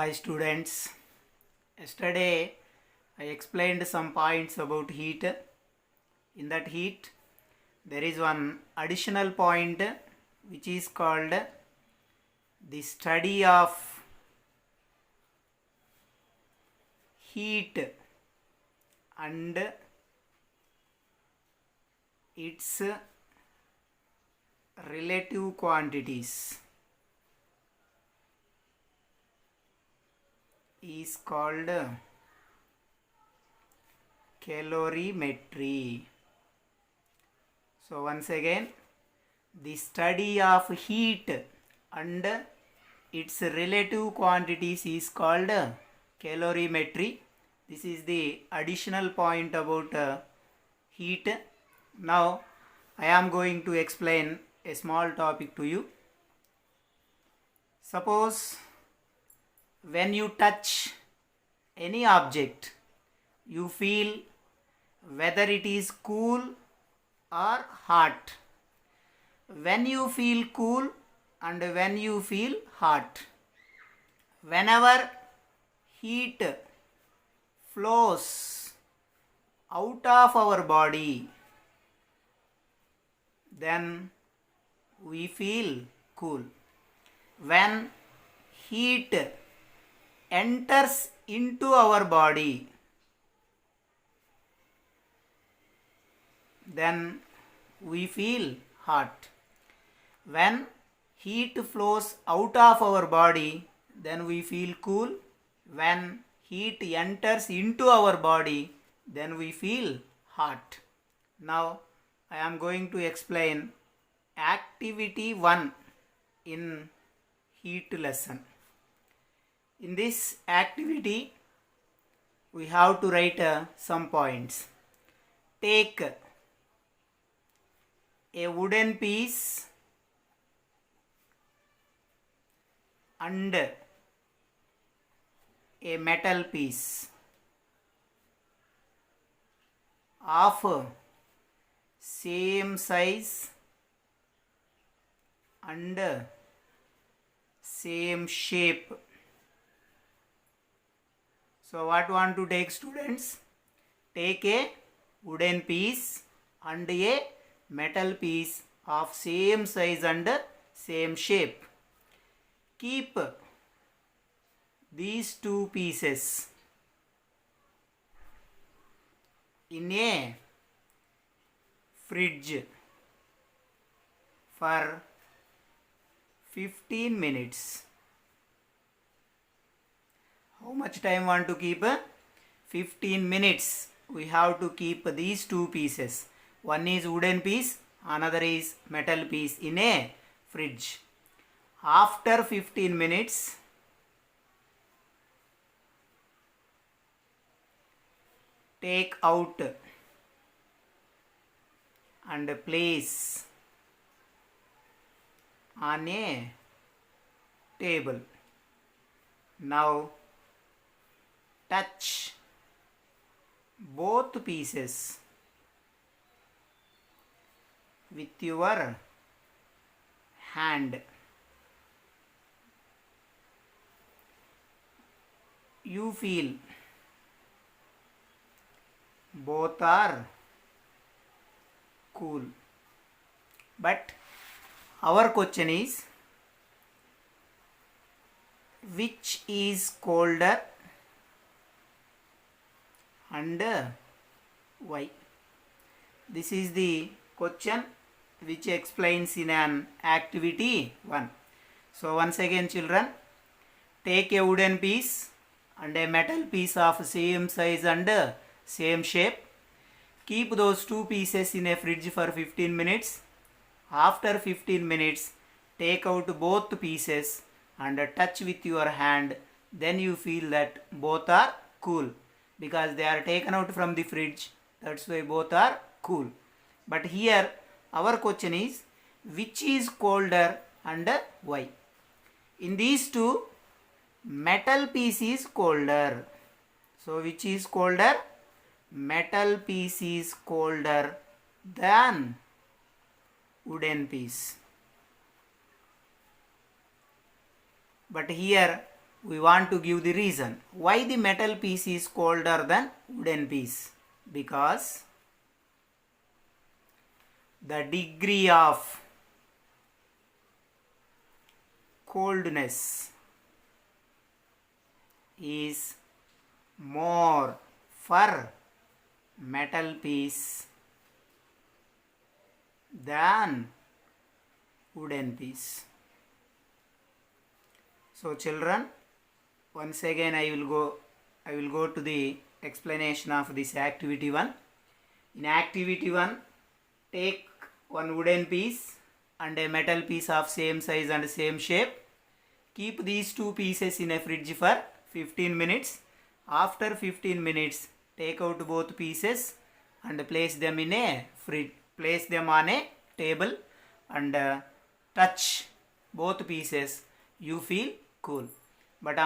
Hi students. Yesterday I explained some points about heat. In that heat there is one additional point which is called the study of heat and its relative quantities is called calorimetry. So once again, the study of heat and its relative quantities is called calorimetry. This is the additional point about heat. Now I am going to explain a small topic to you. Suppose when you touch any object, you feel whether it is cool or hot. When you feel cool and when you feel hot, whenever heat flows out of our body, then we feel cool. When heat enters into our body, then we feel hot. When heat flows out of our body, then we feel cool. When heat enters into our body, then we feel hot. Now I am going to explain activity 1 in heat lesson. In this activity, we have to write some points. Take a wooden piece and a metal piece of same size and same shape. So what want to take, students? Take a wooden piece and a metal piece of same size and same shape. Keep these two pieces in a fridge for 15 minutes. How much time want to keep? 15 minutes. We have to keep these two pieces. One is wooden piece, another is metal piece in a fridge. After 15 minutes, take out and place on a table. Now touch both pieces with your hand. You feel both are cool. But our question is, which is colder and why? This is the question which explains in an activity 1. So once again, children, take a wooden piece and a metal piece of same size and same shape. Keep those two pieces in a fridge for 15 minutes. After 15 minutes, take out both pieces and touch with your hand. Then you feel that both are cool because they are taken out from the fridge. That's why both are cool. But here our question is, which is colder and why? In these two, metal piece is colder. So which is colder? Metal piece is colder than wooden piece. But here we want to give the reason why the metal piece is colder than wooden piece. Because the degree of coldness is more for metal piece than wooden piece. So children, once again I will go to the explanation of this activity 1. In activity 1, take one wooden piece and a metal piece of same size and same shape. Keep these two pieces in a fridge for 15 minutes. After 15 minutes, take out both pieces and place them in a fridge. Place them on a table and touch both pieces. You feel cool. But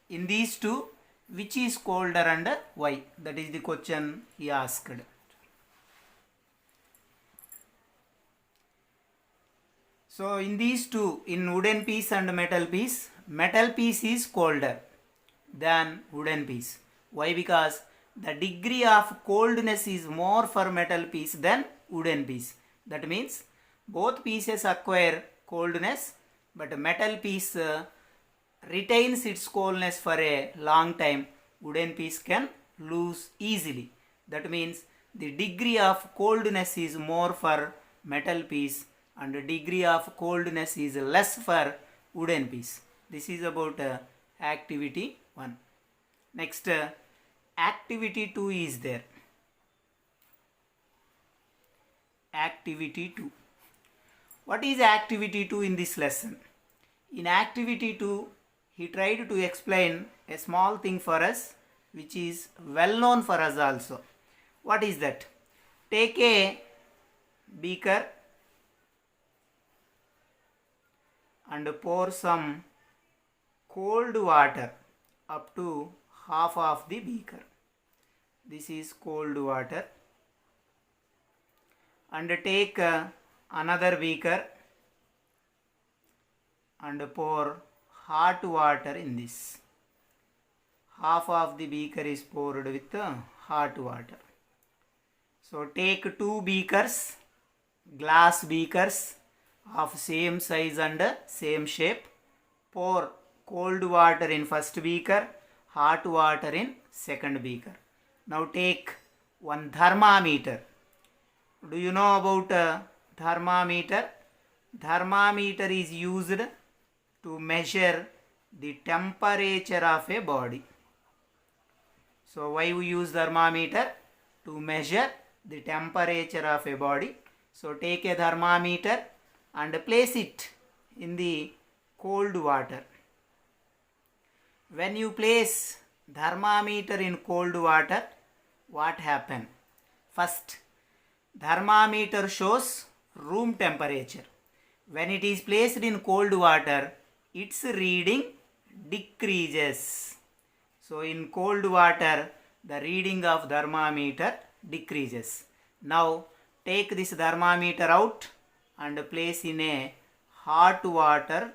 in these two, which is colder and why? That is the question he asked. So in these two, in wooden piece and metal piece is colder than wooden piece. Why? Because the degree of coldness is more for metal piece than wooden piece. That means both pieces acquire coldness, but metal piece retains its coldness for a long time. Wooden piece can lose easily. That means the degree of coldness is more for metal piece and the degree of coldness is less for wooden piece. This is about activity 1. Next, activity 2 is there. Activity 2. What is activity 2 in this lesson? In activity 2, he tried to explain a small thing for us which is well known for us also. What is that? Take a beaker and pour some cold water up to half of the beaker. This is cold water. And take another beaker and pour hot water in this. Half of the beaker is poured with hot water. So take two beakers, glass beakers of same size and same shape. Pour cold water in first beaker, hot water in second beaker. Now take one thermometer. Do you know about thermometer? Thermometer is used to measure the temperature of a body. So why we use thermometer? To measure the temperature of a body. So take a thermometer and place it in the cold water. When you place thermometer in cold water, what happens? First, thermometer shows room temperature. When it is placed in cold water, its reading decreases. So in cold water, the reading of thermometer decreases. Now take this thermometer out and place in a hot water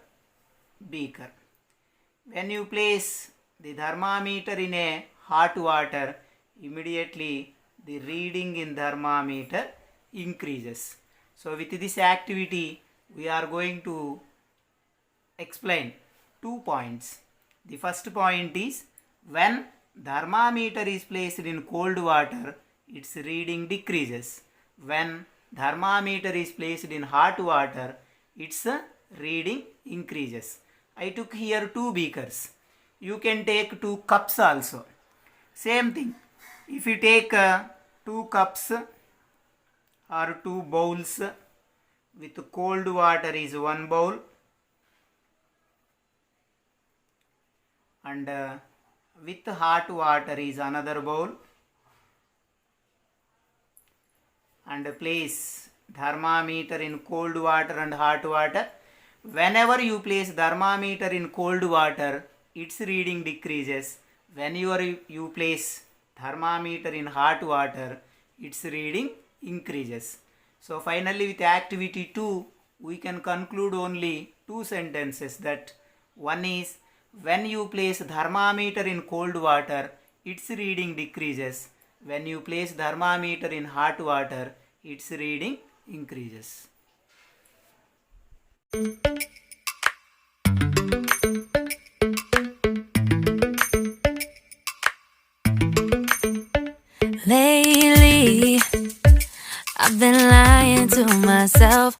beaker. When you place the thermometer in a hot water, immediately the reading in thermometer increases. So with this activity, we are going to explain 2 points. The first point is, when thermometer is placed in cold water, its reading decreases. When thermometer is placed in hot water, its reading increases. I took here 2 beakers. You can take 2 cups also. Same thing. If you take 2 cups or 2 bowls, with cold water is 1 bowl and with hot water is another bowl, and place thermometer in cold water and hot water. Whenever you place thermometer in cold water, its reading decreases. Whenever you place thermometer in hot water, its reading increases. So finally with activity 2, we can conclude only 2 sentences, that One is when you place thermometer in cold water, its reading decreases. When you place thermometer in hot water, its reading increases. Lately, I've been lying to myself.